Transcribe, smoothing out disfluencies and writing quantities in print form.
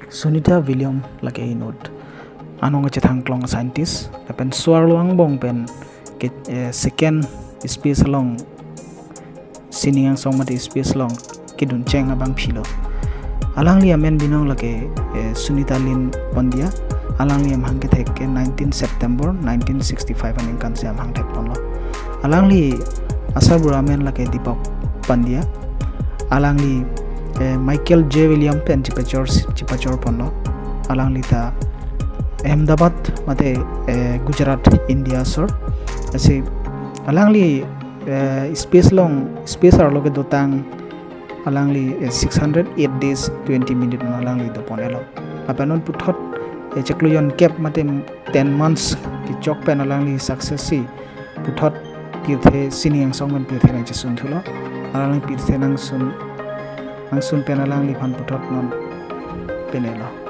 Sunita William lake inut anong chethang klong scientist pen suarluang bong pen second space long siningang song mate space long kidun cheng abang philo alang li amen binong lake Sunita Lin Pondia alang li amhang ke thek 19 September 1965 aning kan se amhang thek ponlo alang li asar buramen lake Deepak Pandya alang li Michael J. William Pen Chipachor ponlo alang lita Ahmedabad mate Gujarat India sor ase alang li space arloge dotang alang li 608 days 20 minutes alang li do ponelo apanon puthot chekluyon cap mate 10 months ki chok pen alang li success si puthot tirthe siniang songman tirthe nang sun thulo alang li tirthe nang sun pen alang li phan puthot non penelo